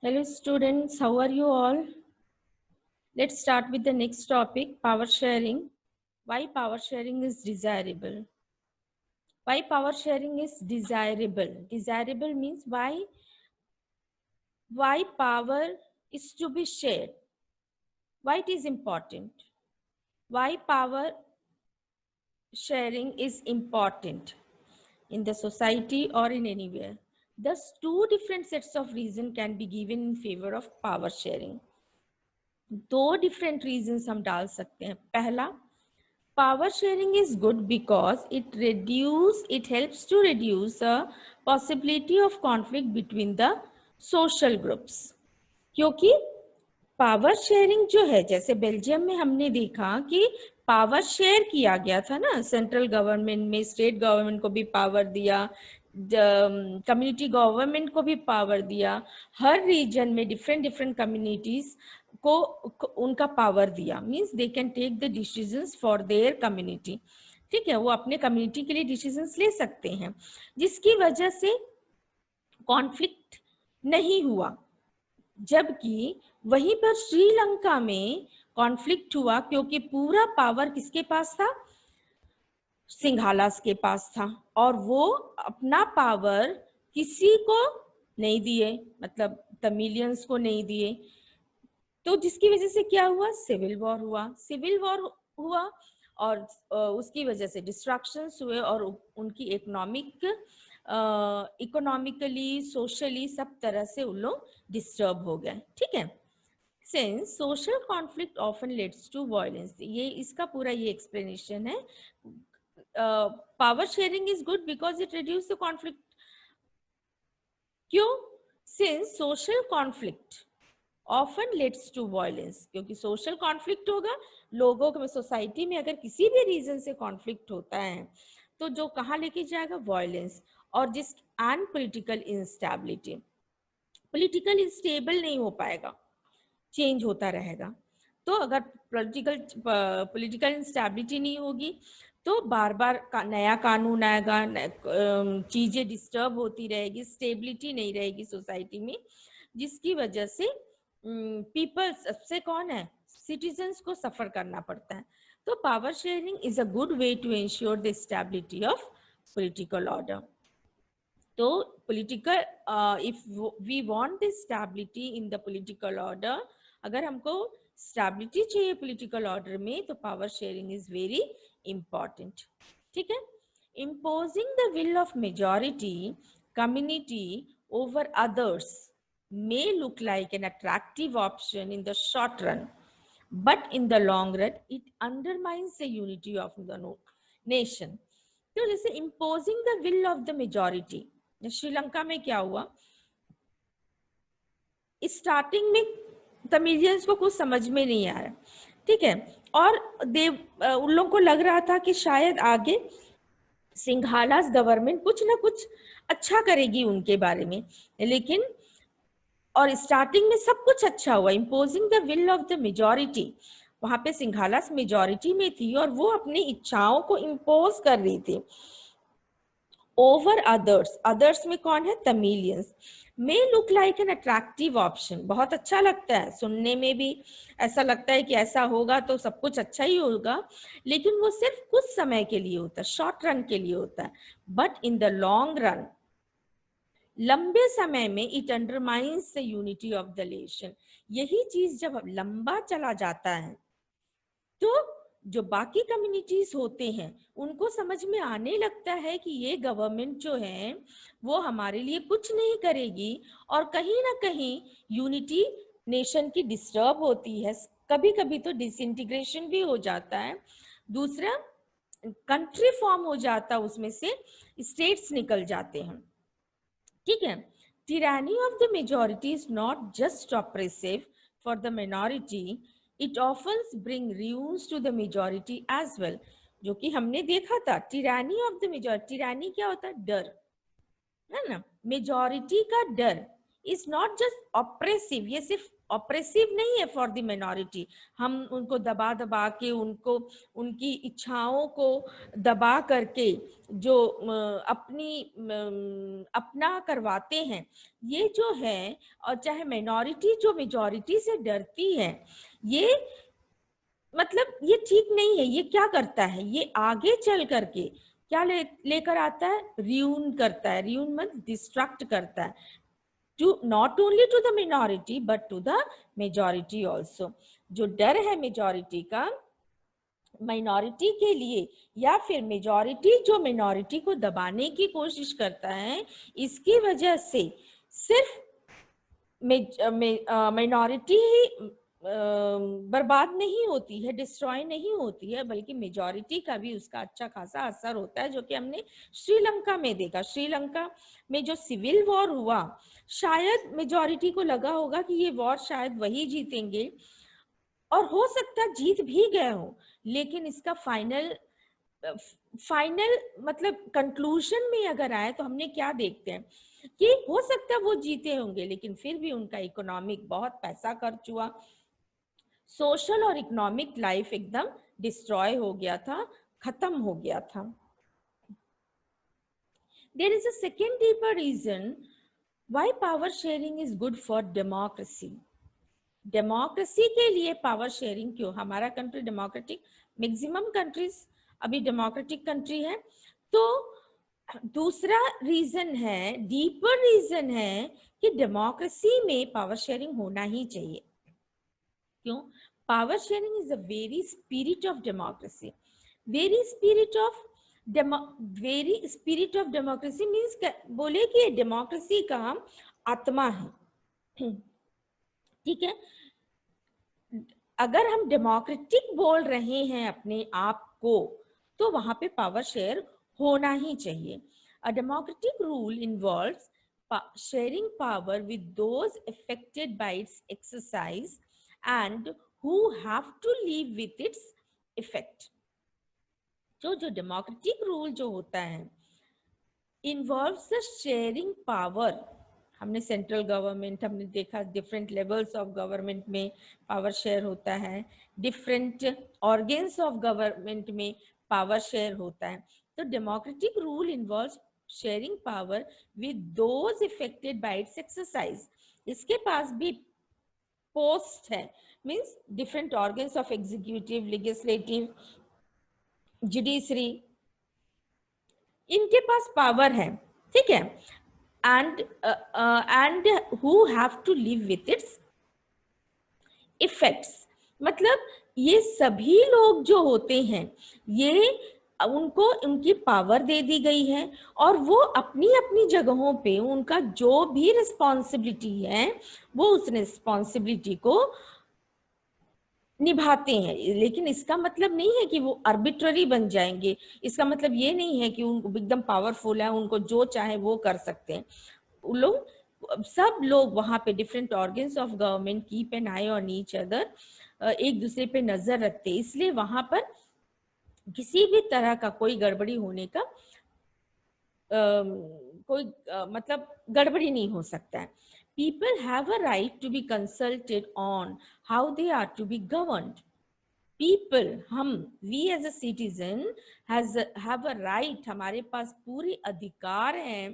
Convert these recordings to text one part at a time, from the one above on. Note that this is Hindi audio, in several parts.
Hello students, how are you all? Let's start with the next topic, power sharing. Why power sharing is desirable? Why power sharing is desirable? Desirable means why power is to be shared. Why it is important? Why power sharing is important in the society or in anywhere? Thus, two different sets of reason can be given in favor of power sharing. दो डिफरेंट रीजंस हम डाल सकते हैं. पहला, power sharing is good because it helps to reduce the possibility of conflict between the social groups. क्योंकि पावर शेयरिंग जो है, जैसे बेल्जियम में हमने देखा कि पावर शेयर किया गया था ना, सेंट्रल गवर्नमेंट में स्टेट गवर्नमेंट को भी पावर दिया, कम्युनिटी गवर्नमेंट को भी पावर दिया, हर रीजन में डिफरेंट कम्युनिटीज को उनका पावर दिया. Means they can take the decisions for their community. ठीक है, वो अपने कम्युनिटी के लिए डिसीजंस ले सकते हैं, जिसकी वजह से कॉन्फ्लिक्ट नहीं हुआ. जबकि वहीं पर श्रीलंका में कॉन्फ्लिक्ट हुआ क्योंकि पूरा पावर किसके पास था? सिंघालास के पास था, और वो अपना पावर किसी को नहीं दिए, मतलब तमिलियंस को नहीं दिए. तो जिसकी वजह से क्या हुआ? सिविल वॉर हुआ और उसकी वजह से डिस्ट्रक्शंस हुए और उनकी इकोनॉमिकली सोशली सब तरह से उन लोग डिस्टर्ब हो गए. ठीक है, since social conflict often leads to violence, ये इसका पूरा ये एक्सप्लेनेशन है. Power sharing is good because it reduce the conflict. क्यों? Since social conflict often leads to violence, क्योंकि सोशल कॉन्फ्लिक्ट होगा, लोगों में सोसाइटी में अगर किसी भी रीजन से कॉन्फ्लिक्ट होता है तो जो कहाँ लेके जाएगा? वायलेंस. और जिस and political instability, political instable नहीं हो पाएगा, चेंज होता रहेगा. तो अगर पॉलिटिकल इंस्टेबिलिटी नहीं होगी तो बार बार नया कानून आएगा, चीजें डिस्टर्ब होती रहेगी, स्टेबिलिटी नहीं रहेगी सोसाइटी में, जिसकी वजह से पीपल सबसे कौन है? सिटीजन्स को सफर करना पड़ता है. तो power sharing is a good way to ensure the stability of political order. तो political if we want the stability in the political order, अगर हमको स्टेबिलिटी चाहिए पॉलिटिकल ऑर्डर में, तो power sharing is very important. ठीक है, imposing the will of majority community over others may look like an attractive option in the short run, but in the long run it undermines the unity of the nation. तो जैसे imposing the will of the majority, Sri Lanka में क्या हुआ? स्टार्टिंग में तमिलियंस को कुछ समझ में नहीं आ रहा. ठीक है, और उन लोगों को लग रहा था कि शायद आगे सिंघालास गवर्नमेंट कुछ ना कुछ अच्छा करेगी उनके बारे में, लेकिन और स्टार्टिंग में सब कुछ अच्छा हुआ. Imposing the will of the majority, वहां पे सिंघालास मेजॉरिटी में थी और वो अपनी इच्छाओं को इम्पोज कर रही थी ओवर अदर्स. अदर्स में कौन है? Tamilians. May look like an attractive option, बहुत अच्छा लगता है सुनने में भी, ऐसा लगता है कि ऐसा होगा तो सब कुछ अच्छा ही होगा, लेकिन वो सिर्फ कुछ समय के लिए होता है, शॉर्ट रन के लिए होता है. But in the long run, लंबे समय में, it undermines the unity of the nation. यही चीज जब लंबा चला जाता है तो जो बाकी कम्युनिटीज होते हैं उनको समझ में आने लगता है कि ये गवर्नमेंट जो है वो हमारे लिए कुछ नहीं करेगी, और कहीं ना कहीं यूनिटी नेशन की डिस्टर्ब होती है, कभी कभी तो डिसइंटीग्रेशन भी हो जाता है. दूसरा, कंट्री फॉर्म हो जाता है, उसमें से स्टेट्स निकल जाते हैं. ठीक है, tyranny of the majority is not just oppressive for the minority, it often bring ruins to the majority as well. जो कि हमने देखा था, tyranny of the majority, tyranny क्या होता है? डर, है ना. मेजॉरिटी का डर इज नॉट जस्ट ऑप्रेसिव, ये सिर्फ ऑप्रेसिव नहीं है फॉर द मिनॉरिटी। हम उनको दबा दबा के, उनको उनकी इच्छाओं को दबा करके जो अपना करवाते हैं, ये जो है, और चाहे मिनॉरिटी जो मेजॉरिटी से डरती है, ये मतलब ये ठीक नहीं है। ये क्या करता है, ये आगे चल करके क्या लेकर आता है, रियून करता है, रियून मतलब डिस्ट्रक्ट करता है, to not only to the minority but to the majority also। जो डर है मेजॉरिटी का माइनॉरिटी के लिए, या फिर मेजॉरिटी जो मिनॉरिटी को दबाने की कोशिश करता है, इसकी वजह से सिर्फ माइनॉरिटी ही बर्बाद नहीं होती है, डिस्ट्रॉय नहीं होती है, बल्कि मेजॉरिटी का भी उसका अच्छा खासा असर होता है, जो कि हमने श्रीलंका में देखा। श्रीलंका में जो सिविल वॉर हुआ, शायद मेजॉरिटी को लगा होगा कि ये वॉर शायद वही जीतेंगे, और हो सकता है जीत भी गए हो, लेकिन इसका फाइनल मतलब कंक्लूजन में अगर आए तो हमने क्या देखते हैं कि हो सकता है वो जीते होंगे, लेकिन फिर भी उनका इकोनॉमिक बहुत पैसा खर्च हुआ, सोशल और इकोनॉमिक लाइफ एकदम डिस्ट्रॉय हो गया था, खत्म हो गया था। There is a second deeper reason why power sharing is good for democracy। Democracy के लिए पावर शेयरिंग क्यों? हमारा कंट्री डेमोक्रेटिक, मैक्सिमम कंट्रीज अभी डेमोक्रेटिक कंट्री है। तो दूसरा रीजन है, डीपर रीजन है कि डेमोक्रेसी में पावर शेयरिंग होना ही चाहिए। क्यों? Power sharing is the very spirit of democracy. Very spirit of democracy means बोले कि डेमोक्रेसी का आत्मा है। ठीक है, अगर हम डेमोक्रेटिक बोल रहे हैं अपने आप को, तो वहां पे पावर शेयर होना ही चाहिए। A democratic rule involves sharing power with those affected by its exercise and who have to live with its effect। जो डेमोक्रेटिक रूल जो होता है इन्वॉल्व्स द शेयरिंग पावर। हमने सेंट्रल गवर्नमेंट, हमने देखा डिफरेंट लेवल्स ऑफ गवर्नमेंट में पावर शेयर होता है, डिफरेंट ऑर्गन्स ऑफ गवर्नमेंट में पावर शेयर होता है। तो democratic rule involves sharing power with those affected by it's exercise. इसके पास भी पोस्ट है, means different organs of executive, legislative, judiciary, इनके पास पावर है, ठीक है, and who have to live with its effects। मतलब ये सभी लोग जो होते हैं, ये उनको उनकी पावर दे दी गई है, और वो अपनी अपनी जगहों पे उनका जो भी रिस्पॉन्सिबिलिटी है, वो उस रिस्पॉन्सिबिलिटी को निभाते हैं। लेकिन इसका मतलब नहीं है कि वो आर्बिट्ररी बन जाएंगे, इसका मतलब ये नहीं है कि उनको एकदम पावरफुल है, उनको जो चाहे वो कर सकते हैं। लोग, सब लोग वहां पे different organs of government keep an I on each other, एक दूसरे पे नजर रखते हैं, इसलिए वहां पर किसी भी तरह का कोई गड़बड़ी होने का मतलब गड़बड़ी नहीं हो सकता है। People have a right to be consulted on how they are to be governed। People, हम, we as a citizen have a right, हमारे पास पूरी अधिकार है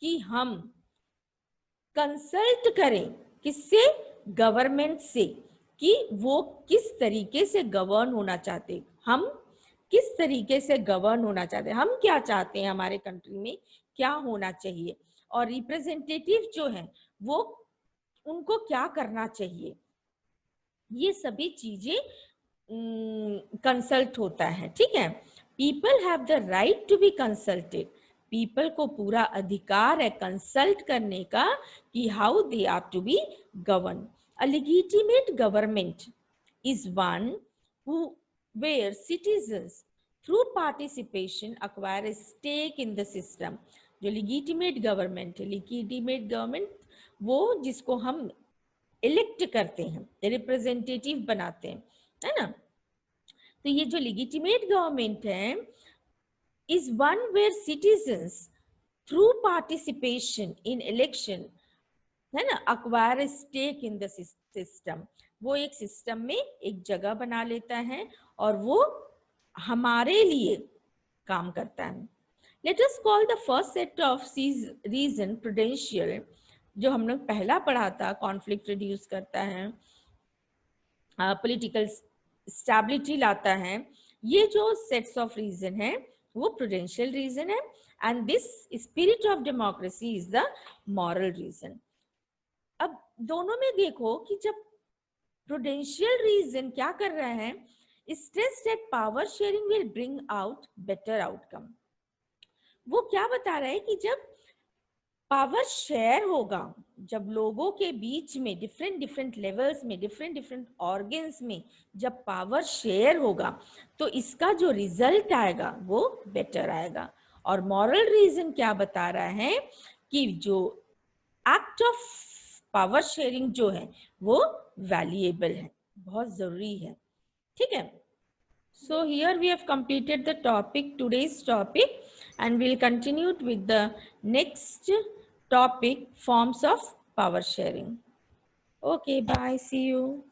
कि हम कंसल्ट करें, किससे? गवर्नमेंट से, कि वो किस तरीके से गवर्न होना चाहते, हम किस तरीके से गवर्न होना चाहते हैं, हम क्या चाहते हैं हमारे कंट्री में क्या होना चाहिए, और रिप्रेजेंटेटिव जो है वो उनको क्या करना चाहिए, ये सभी चीजें कंसल्ट होता है, ठीक है। People have the right to be consulted. People को पूरा अधिकार है कंसल्ट करने का कि how they are to be govern. A legitimate government is one who where citizens through participation acquire a stake in the system। जो legitimate government है, legitimate government वो जिसको हम इलेक्ट करते हैं, रिप्रेजेंटेटिव बनाते हैं, है ना। तो ये जो legitimate government है is one where citizens through participation in election है ना, acquire stake in the system, वो एक सिस्टम में एक जगह बना लेता है और वो हमारे लिए काम करता है। Let us call the first set of reason prudential, जो हम लोग पहला पढ़ा था, कॉन्फ्लिक्ट रिड्यूस करता है, पॉलिटिकल स्टेबिलिटी लाता है। ये जो सेट्स ऑफ रीजन है वो प्रूडेंशियल रीजन है, and this spirit of democracy is the moral reason. अब दोनों में देखो कि जब प्रूडेंशियल रीजन क्या कर रहा है, stress that power sharing will bring out better outcome. वो क्या बता रहा है कि जब पावर शेयर होगा, जब लोगों के बीच में डिफरेंट डिफरेंट लेवल्स में, डिफरेंट डिफरेंट ऑर्गन्स में जब पावर शेयर होगा, तो इसका जो रिजल्ट आएगा वो बेटर आएगा। और मॉरल रीजन क्या बता रहा है कि जो एक्ट ऑफ पावर शेयरिंग जो है वो वैल्यूएबल है, बहुत जरूरी है। ठीक है, so here we have completed the topic, today's topic, and we'll continue with the next topic, forms of power sharing. Okay, bye, see you.